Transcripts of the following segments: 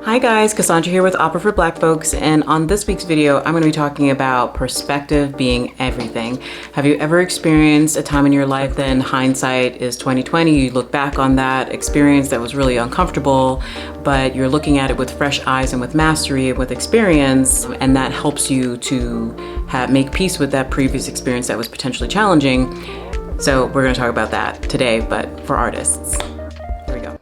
Hi guys, Cassandra here with Opera for Black Folks, and on this week's video I'm going to be talking about perspective being everything. Have you ever experienced a time in your life that in hindsight is 2020, you look back on that experience that was really uncomfortable, but you're looking at it with fresh eyes and with mastery and with experience, and that helps you to make peace with that previous experience that was potentially challenging. So we're going to talk about that today, but for artists. Here we go.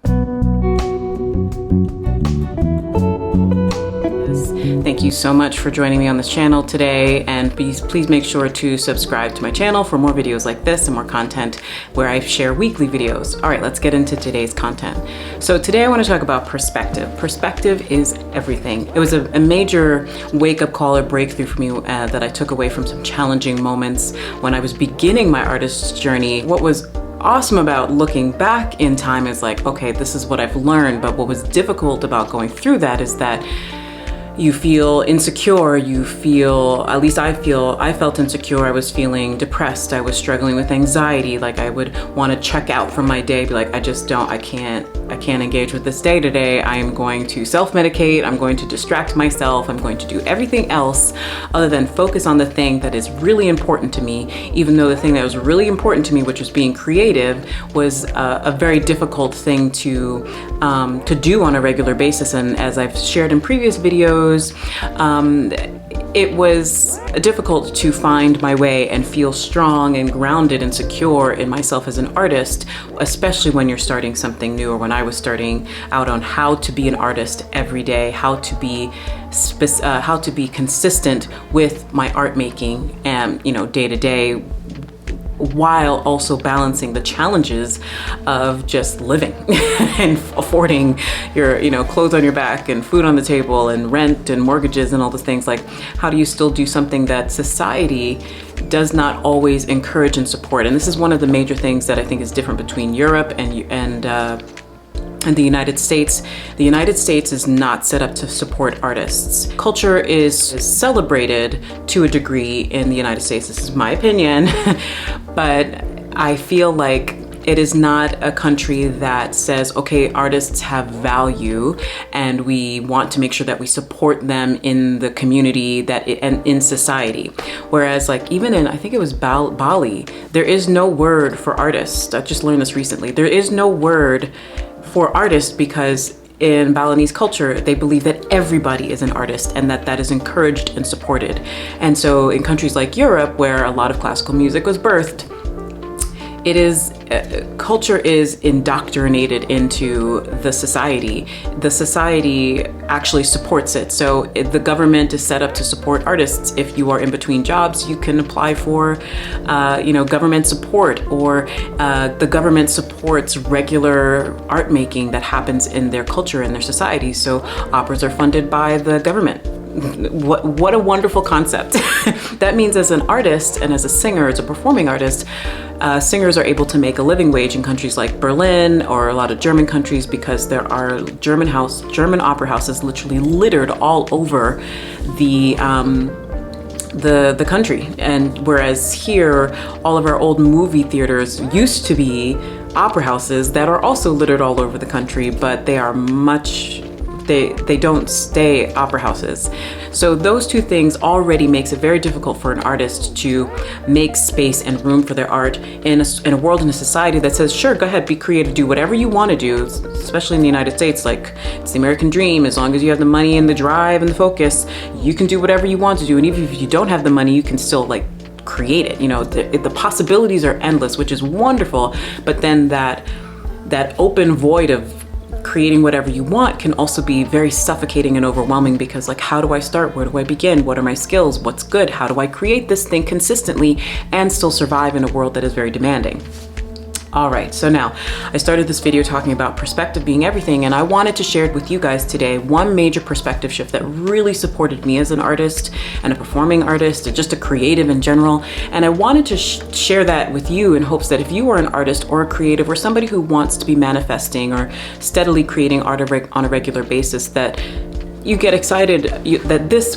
Thank you so much for joining me on this channel today, and please make sure to subscribe to my channel for more videos like this and more content where I share weekly videos. All right, let's get into today's content. So today I want to talk about perspective. Perspective is everything. It was a major wake-up call or breakthrough for me that I took away from some challenging moments when I was beginning my artist's journey. What was awesome about looking back in time is like, okay, this is what I've learned, but what was difficult about going through that is that you feel insecure, at least I felt insecure. I was feeling depressed. I was struggling with anxiety. Like I would want to check out from my day, be like, I can't engage with this day today. I am going to self-medicate. I'm going to distract myself. I'm going to do everything else other than focus on the thing that is really important to me, even though the thing that was really important to me, which was being creative, was a very difficult thing to do on a regular basis. And as I've shared in previous videos, it was difficult to find my way and feel strong and grounded and secure in myself as an artist, especially when you're starting something new, or when I was starting out on how to be an artist every day, how to be consistent with my art making and, day to day, while also balancing the challenges of just living and affording your, clothes on your back and food on the table and rent and mortgages and all those things. Like, how do you still do something that society does not always encourage and support? And this is one of the major things that I think is different between Europe and the United States. The United States is not set up to support artists. Culture is celebrated to a degree in the United States. This is my opinion, but I feel like it is not a country that says, okay, artists have value and we want to make sure that we support them in the community and in society. Whereas like even in, I think it was Bali, there is no word for artists. I just learned this recently. There is no word for artists because in Balinese culture, they believe that everybody is an artist and that is encouraged and supported. And so in countries like Europe, where a lot of classical music was birthed, culture is indoctrinated into the society. The society actually supports it. So the government is set up to support artists. If you are in between jobs, you can apply for, government support, or the government supports regular art making that happens in their culture and their society. So operas are funded by the government. What a wonderful concept. That means as an artist and as a singer, as a performing artist, singers are able to make a living wage in countries like Berlin or a lot of German countries, because there are German opera houses literally littered all over the country. And whereas here, all of our old movie theaters used to be opera houses that are also littered all over the country, but they are they don't stay opera houses. So those two things already makes it very difficult for an artist to make space and room for their art in a world, in a society that says, sure, go ahead, be creative, do whatever you want to do, especially in the United States. Like, it's the American dream. As long as you have the money and the drive and the focus, you can do whatever you want to do. And even if you don't have the money, you can still create it. The possibilities are endless, which is wonderful. But then that open void of creating whatever you want can also be very suffocating and overwhelming, because how do I start? Where do I begin? What are my skills? What's good? How do I create this thing consistently and still survive in a world that is very demanding? All right, so now I started this video talking about perspective being everything, and I wanted to share with you guys today one major perspective shift that really supported me as an artist and a performing artist and just a creative in general. And I wanted to share that with you in hopes that if you are an artist or a creative or somebody who wants to be manifesting or steadily creating art on a regular basis, that you get excited that this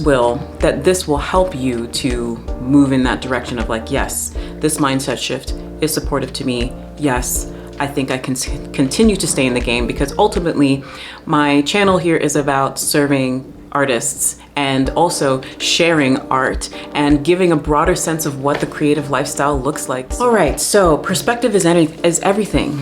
will help you to move in that direction of yes, this mindset shift is supportive to me. Yes, I think I can continue to stay in the game, because ultimately my channel here is about serving artists and also sharing art and giving a broader sense of what the creative lifestyle looks like. All right, so perspective is everything.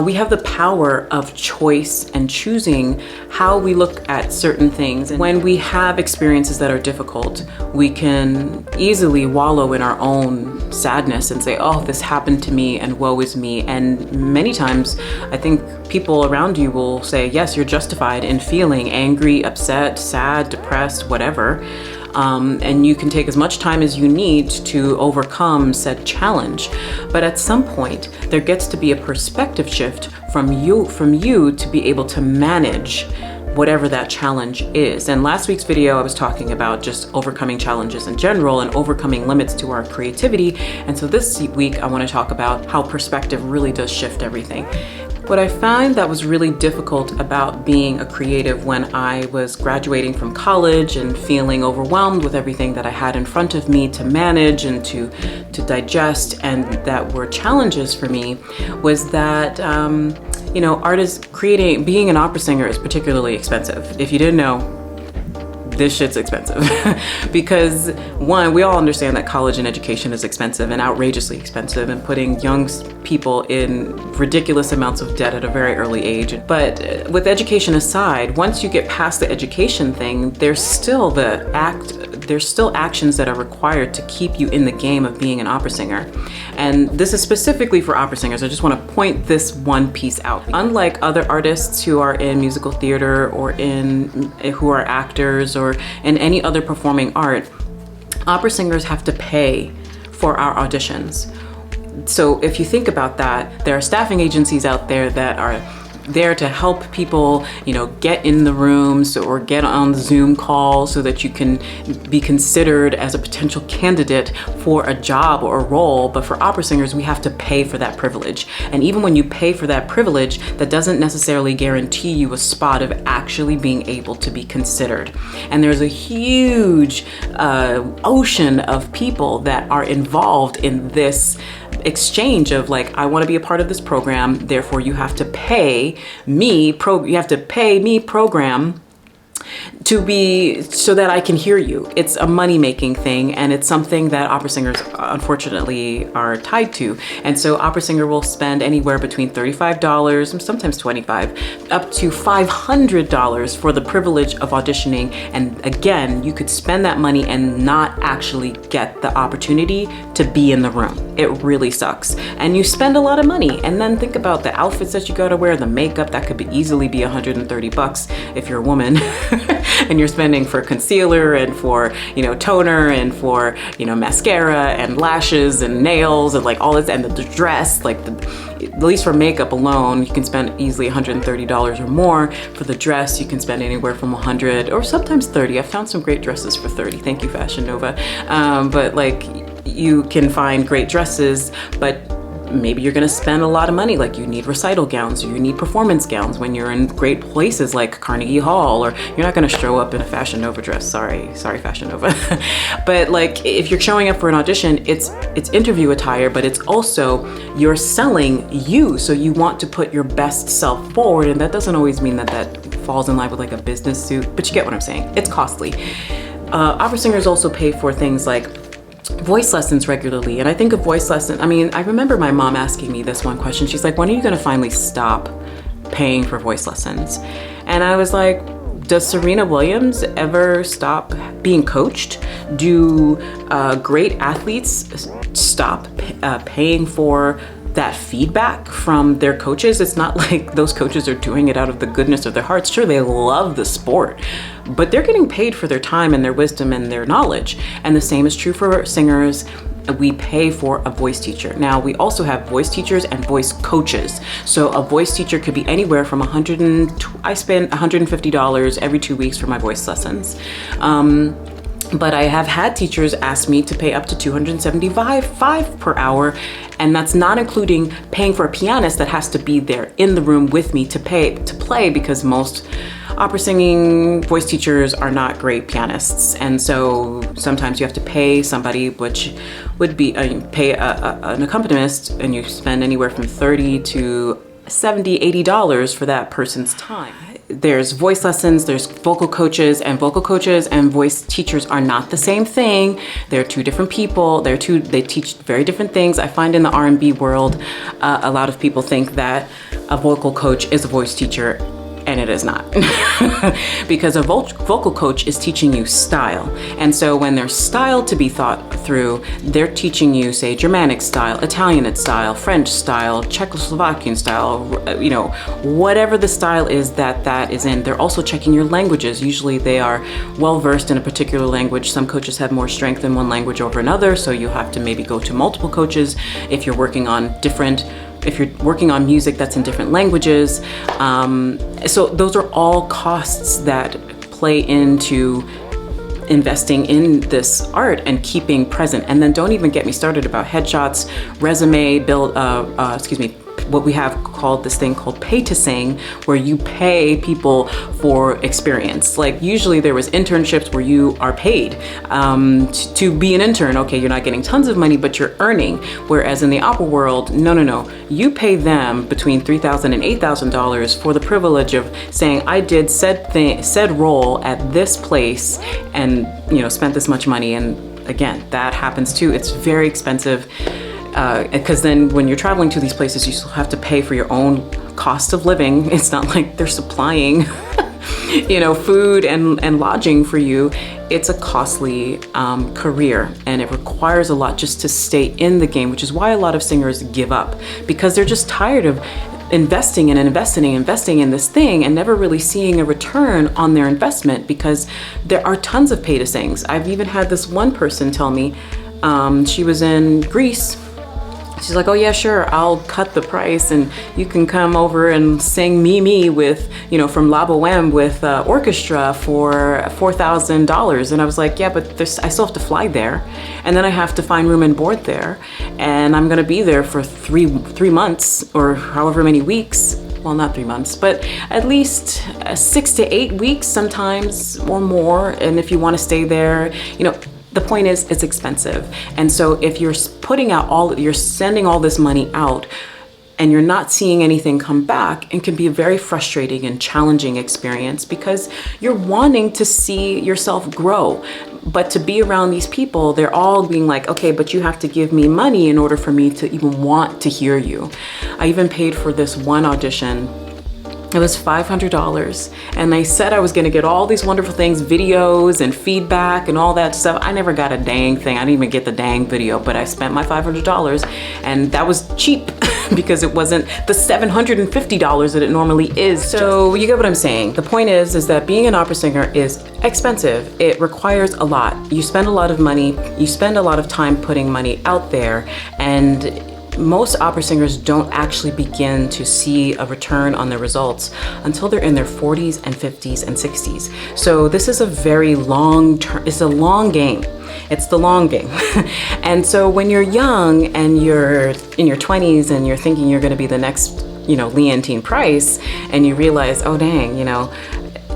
We have the power of choice and choosing how we look at certain things. And when we have experiences that are difficult, we can easily wallow in our own sadness and say, oh, this happened to me and woe is me. And many times I think people around you will say, yes, you're justified in feeling angry, upset, sad, depressed, whatever. And you can take as much time as you need to overcome said challenge. But at some point, there gets to be a perspective shift from you to be able to manage whatever that challenge is. And last week's video, I was talking about just overcoming challenges in general and overcoming limits to our creativity. And so this week, I want to talk about how perspective really does shift everything. What I find that was really difficult about being a creative when I was graduating from college and feeling overwhelmed with everything that I had in front of me to manage and to digest, and that were challenges for me, was that being an opera singer is particularly expensive. If you didn't know, this shit's expensive. Because one, we all understand that college and education is expensive and outrageously expensive, and putting young people in ridiculous amounts of debt at a very early age. But with education aside, once you get past the education thing, there's still actions that are required to keep you in the game of being an opera singer. And this is specifically for opera singers. I just want to point this one piece out. Unlike other artists who are in musical theater or who are actors or in any other performing art, opera singers have to pay for our auditions. So if you think about that, there are staffing agencies out there that are there to help people, get in the rooms or get on Zoom calls so that you can be considered as a potential candidate for a job or a role. But for opera singers, we have to pay for that privilege. And even when you pay for that privilege, that doesn't necessarily guarantee you a spot of actually being able to be considered. And there's a huge ocean of people that are involved in this exchange of like, I want to be a part of this program, therefore you have to pay me program so that I can hear you. It's a money-making thing, and it's something that opera singers unfortunately are tied to. And so opera singer will spend anywhere between $35, sometimes $25, up to $500 for the privilege of auditioning. And again, you could spend that money and not actually get the opportunity to be in the room. It really sucks. And you spend a lot of money, and then think about the outfits that you gotta wear, the makeup, that could easily be $130 if you're a woman. And you're spending for concealer and for, toner and for, mascara and lashes and nails and like all this, and the dress, at least for makeup alone, you can spend easily $130 or more. For the dress, you can spend anywhere from $100 or sometimes $30. I've found some great dresses for $30. Thank you, Fashion Nova. But you can find great dresses, but maybe you're gonna spend a lot of money. Like, you need recital gowns, or you need performance gowns when you're in great places like Carnegie Hall, or you're not gonna show up in a Fashion Nova dress. Sorry, Fashion Nova. But if you're showing up for an audition, it's interview attire, but it's also, you're selling you. So you want to put your best self forward. And that doesn't always mean that falls in line with like a business suit, but you get what I'm saying. It's costly. Opera singers also pay for things like voice lessons regularly. And I think of voice lessons, I remember my mom asking me this one question. She's like, when are you gonna finally stop paying for voice lessons? And I was like, does Serena Williams ever stop being coached? Do great athletes stop paying for that feedback from their coaches? It's not like those coaches are doing it out of the goodness of their hearts. Sure, they love the sport, but they're getting paid for their time and their wisdom and their knowledge. And the same is true for singers. We pay for a voice teacher. Now, we also have voice teachers and voice coaches. So a voice teacher could be anywhere from I spend $150 every 2 weeks for my voice lessons. But I have had teachers ask me to pay up to $275 per hour, and that's not including paying for a pianist that has to be there in the room with me to play, because most opera singing voice teachers are not great pianists, and so sometimes you have to pay somebody, which would be pay an accompanist, and you spend anywhere from $30 to $70, $80 for that person's time. There's voice lessons, there's vocal coaches, and voice teachers are not the same thing. They're two different people. They teach very different things. I find in the R&B world, a lot of people think that a vocal coach is a voice teacher, and it is not. Because a vocal coach is teaching you style. And so when there's style to be thought through, they're teaching you, say, Germanic style, Italian style, French style, Czechoslovakian style, whatever the style is that is in. They're also checking your languages. Usually they are well versed in a particular language. Some coaches have more strength in one language over another, so you have to maybe go to multiple coaches if you're working on music that's in different languages. So those are all costs that play into investing in this art and keeping present. And then don't even get me started about headshots, resume, what we have called this thing called pay to sing, where you pay people for experience. Like usually there was internships where you are paid to be an intern. Okay, you're not getting tons of money, but you're earning. Whereas in the opera world, no. You pay them between $3,000 and $8,000 for the privilege of saying, I did said role at this place and spent this much money. And again, that happens too. It's very expensive. Because then when you're traveling to these places, you still have to pay for your own cost of living. It's not like they're supplying, food and lodging for you. It's a costly career, and it requires a lot just to stay in the game, which is why a lot of singers give up, because they're just tired of investing in this thing and never really seeing a return on their investment, because there are tons of pay to sings. I've even had this one person tell me, she was in Greece. She's like, oh yeah, sure, I'll cut the price and you can come over and sing Me with, from La Boheme with orchestra for $4,000. And I was like, yeah, but I still have to fly there. And then I have to find room and board there. And I'm gonna be there for three months or however many weeks. Well, not 3 months, but at least 6 to 8 weeks sometimes or more. And if you wanna stay there, the point is, it's expensive. And so if you're you're sending all this money out and you're not seeing anything come back, it can be a very frustrating and challenging experience, because you're wanting to see yourself grow. But to be around these people, they're all being like, okay, but you have to give me money in order for me to even want to hear you. I even paid for this one audition. It was $500, and I said I was gonna get all these wonderful things, videos and feedback and all that stuff. I never got a dang thing. I didn't even get the dang video, but I spent my $500, and that was cheap because it wasn't the $750 that it normally is. So you get what I'm saying. The point is that being an opera singer is expensive. It requires a lot. You spend a lot of money, you spend a lot of time putting money out there, and most opera singers don't actually begin to see a return on their results until they're in their 40s and 50s and 60s. So this is a very long term, it's a long game. It's the long game. And so when you're young and you're in your 20s and you're thinking you're gonna be the next, Leontine Price, and you realize, oh dang,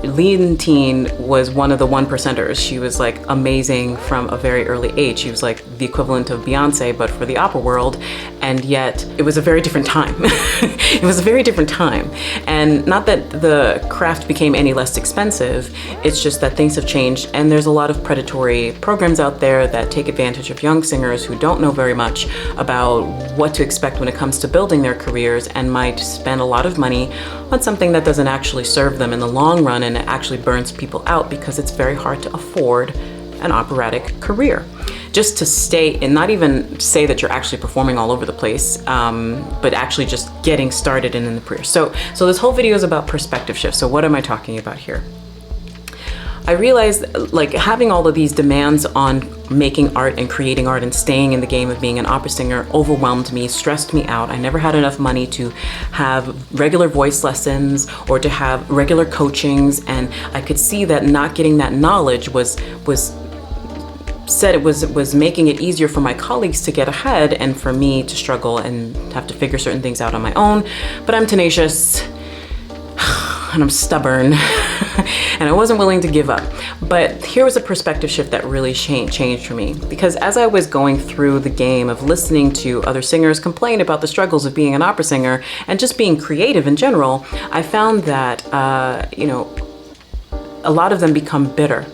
Leontine was one of the 1%ers. She was like amazing from a very early age. She was like the equivalent of Beyonce, but for the opera world. And yet it was a very different time. It was a very different time. And not that the craft became any less expensive, it's just that things have changed, and there's a lot of predatory programs out there that take advantage of young singers who don't know very much about what to expect when it comes to building their careers, and might spend a lot of money on something that doesn't actually serve them in the long run, and it actually burns people out because it's very hard to afford an operatic career. Just to stay and not even say that you're actually performing all over the place, but actually just getting started in the career. So this whole video is about perspective shift. So what am I talking about here? I realized like having all of these demands on making art and creating art and staying in the game of being an opera singer overwhelmed me, stressed me out. I never had enough money to have regular voice lessons or to have regular coachings, and I could see that not getting that knowledge was said it was making it easier for my colleagues to get ahead and for me to struggle and have to figure certain things out on my own. But I'm tenacious and I'm stubborn and I wasn't willing to give up. But here was a perspective shift that really changed for me, because as I was going through the game of listening to other singers complain about the struggles of being an opera singer and just being creative in general, I found that, a lot of them become bitter.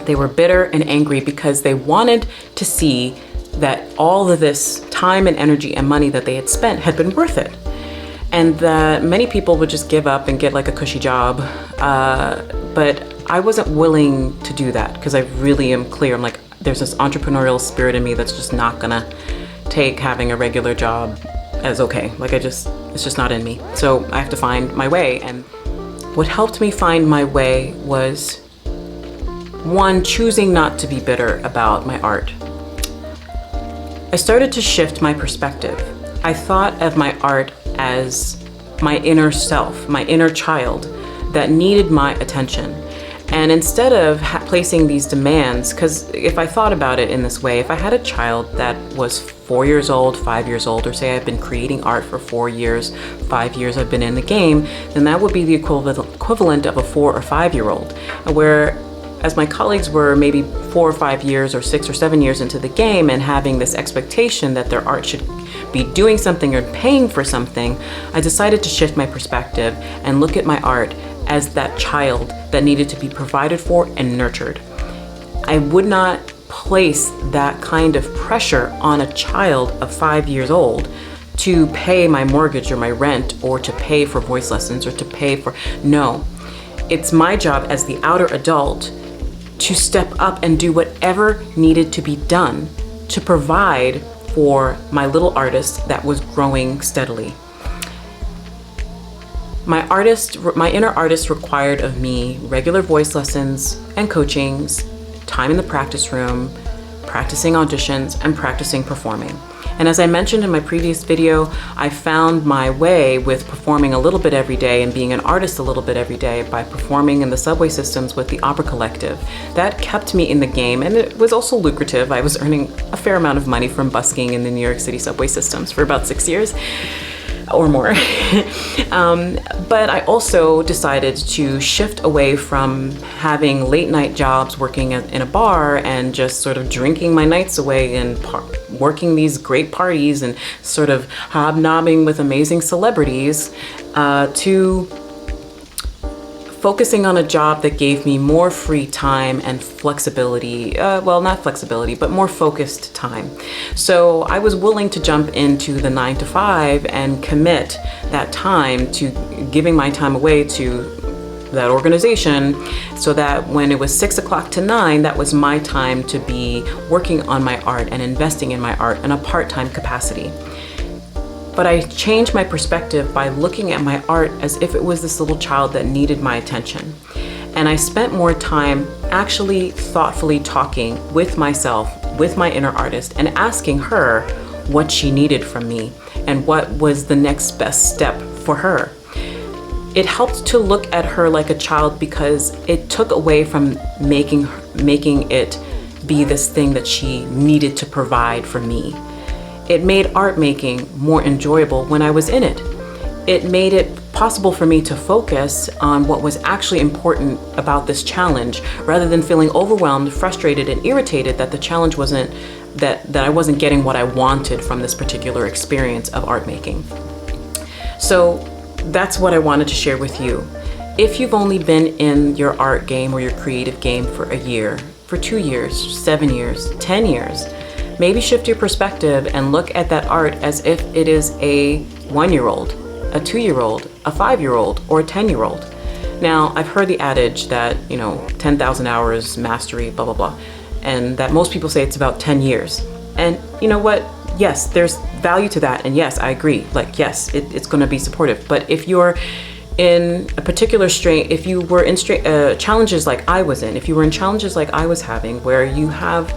They were bitter and angry because they wanted to see that all of this time and energy and money that they had spent had been worth it. And that many people would just give up and get like a cushy job. But I wasn't willing to do that, because I really am clear. I'm like, there's this entrepreneurial spirit in me that's just not gonna take having a regular job as okay. Like it's just not in me. So I have to find my way. And what helped me find my way was, one, choosing not to be bitter about my art. I started to shift my perspective. I thought of my art as my inner self, my inner child that needed my attention. And instead of placing these demands, because if I thought about it in this way, if I had a child that was 4 years old, 5 years old, or say I've been creating art for 4 years, 5 years I've been in the game, then that would be the equivalent of a 4 or 5 year old. Where as my colleagues were maybe 4 or 5 years or 6 or 7 years into the game and having this expectation that their art should be doing something or paying for something, I decided to shift my perspective and look at my art as that child that needed to be provided for and nurtured. I would not place that kind of pressure on a child of 5 years old to pay my mortgage or my rent, or to pay for voice lessons, or to pay for, no. It's my job as the outer adult to step up and do whatever needed to be done to provide for my little artist that was growing steadily. My inner artist required of me regular voice lessons and coachings, time in the practice room, practicing auditions, and practicing performing. And as I mentioned in my previous video, I found my way with performing a little bit every day and being an artist a little bit every day by performing in the subway systems with the Opera Collective. That kept me in the game, and it was also lucrative. I was earning a fair amount of money from busking in the New York City subway systems for about 6 years or more. But I also decided to shift away from having late night jobs working in a bar and just sort of drinking my nights away and working these great parties and sort of hobnobbing with amazing celebrities, to focusing on a job that gave me more free time and flexibility. Well, not flexibility, but more focused time. So I was willing to jump into the 9 to 5 and commit that time to giving my time away to that organization, so that when it was 6 o'clock to 9, that was my time to be working on my art and investing in my art in a part-time capacity. But I changed my perspective by looking at my art as if it was this little child that needed my attention. And I spent more time actually thoughtfully talking with myself, with my inner artist, and asking her what she needed from me and what was the next best step for her. It helped to look at her like a child, because it took away from making it be this thing that she needed to provide for me. It made art making more enjoyable when I was in it. It made it possible for me to focus on what was actually important about this challenge, rather than feeling overwhelmed, frustrated, and irritated that the challenge wasn't, that I wasn't getting what I wanted from this particular experience of art making. So that's what I wanted to share with you. If you've only been in your art game or your creative game for a year, for 2 years, 7 years, 10 years, maybe shift your perspective and look at that art as if it is a 1-year-old, a 2-year-old, a 5-year-old, or a 10-year-old. Now, I've heard the adage that, 10,000 hours mastery, blah, blah, blah, and that most people say it's about 10 years. And you know what? Yes, there's value to that. And yes, I agree. Like, yes, it's going to be supportive. But if you're in a particular strain, if you were in challenges like I was in, if you were in challenges like I was having, where you have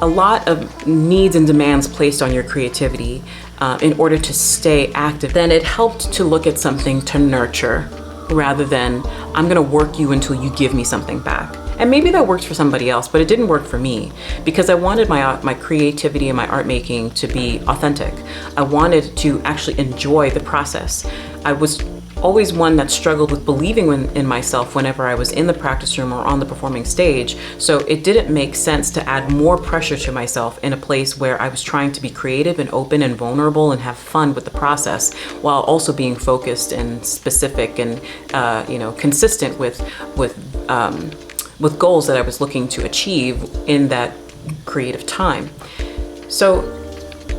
a lot of needs and demands placed on your creativity in order to stay active, then it helped to look at something to nurture rather than I'm gonna work you until you give me something back. And maybe that works for somebody else, but it didn't work for me because I wanted my creativity and my art making to be authentic. I wanted to actually enjoy the process. I was always one that struggled with believing in myself whenever I was in the practice room or on the performing stage. So it didn't make sense to add more pressure to myself in a place where I was trying to be creative and open and vulnerable and have fun with the process, while also being focused and specific and consistent with goals that I was looking to achieve in that creative time. So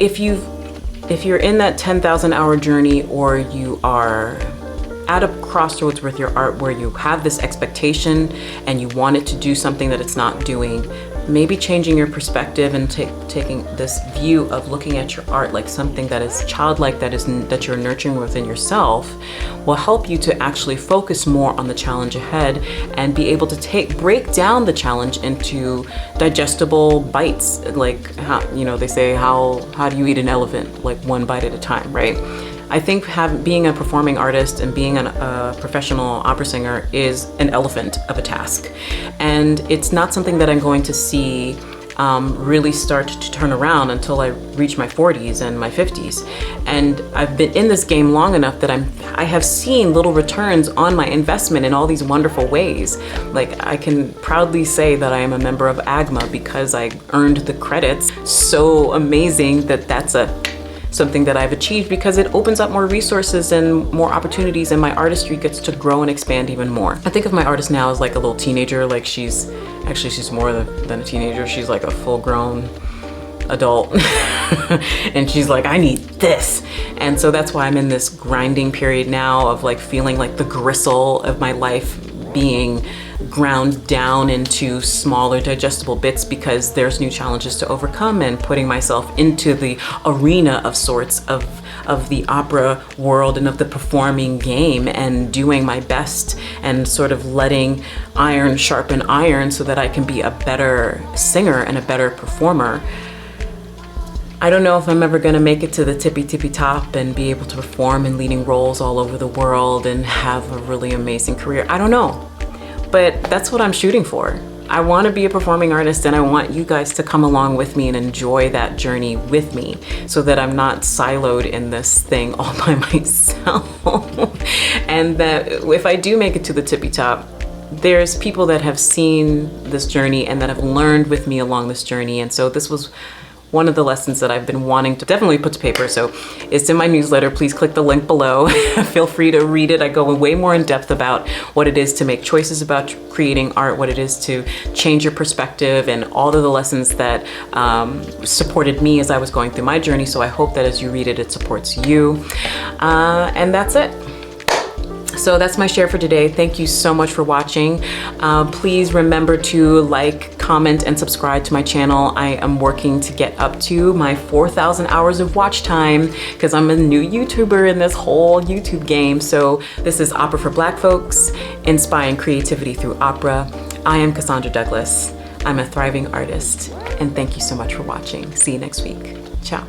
if you're in that 10,000 hour journey, or you are at a crossroads with your art where you have this expectation and you want it to do something that it's not doing, maybe changing your perspective and taking this view of looking at your art like something that is childlike, that you're nurturing within yourself, will help you to actually focus more on the challenge ahead and be able to break down the challenge into digestible bites. Like they say, how do you eat an elephant? Like one bite at a time, right? I think being a performing artist and being a professional opera singer is an elephant of a task. And it's not something that I'm going to see really start to turn around until I reach my 40s and my 50s. And I've been in this game long enough that I have seen little returns on my investment in all these wonderful ways. Like, I can proudly say that I am a member of AGMA because I earned the credits. So amazing that that's something that I've achieved, because it opens up more resources and more opportunities, and my artistry gets to grow and expand even more. I think of my artist now as like a little teenager. Like she's more than a teenager. She's like a full-grown adult and she's like, I need this. And so that's why I'm in this grinding period now of like feeling like the gristle of my life being ground down into smaller digestible bits, because there's new challenges to overcome, and putting myself into the arena of sorts of the opera world and of the performing game, and doing my best and sort of letting iron sharpen iron so that I can be a better singer and a better performer. I don't know if I'm ever gonna make it to the tippy top and be able to perform in leading roles all over the world and have a really amazing career. I don't know. But that's what I'm shooting for. I want to be a performing artist, and I want you guys to come along with me and enjoy that journey with me, so that I'm not siloed in this thing all by myself. And that if I do make it to the tippy top, there's people that have seen this journey and that have learned with me along this journey. And so this was one of the lessons that I've been wanting to definitely put to paper. So it's in my newsletter. Please click the link below. Feel free to read it. I go way more in depth about what it is to make choices about creating art, what it is to change your perspective, and all of the lessons that supported me as I was going through my journey. So I hope that as you read it, it supports you. And that's it. So that's my share for today. Thank you so much for watching. Please remember to like, comment, and subscribe to my channel. I am working to get up to my 4,000 hours of watch time, because I'm a new YouTuber in this whole YouTube game. So this is Opera for Black Folks, inspiring creativity through opera. I am Cassandra Douglas. I'm a thriving artist, and thank you so much for watching. See you next week. Ciao.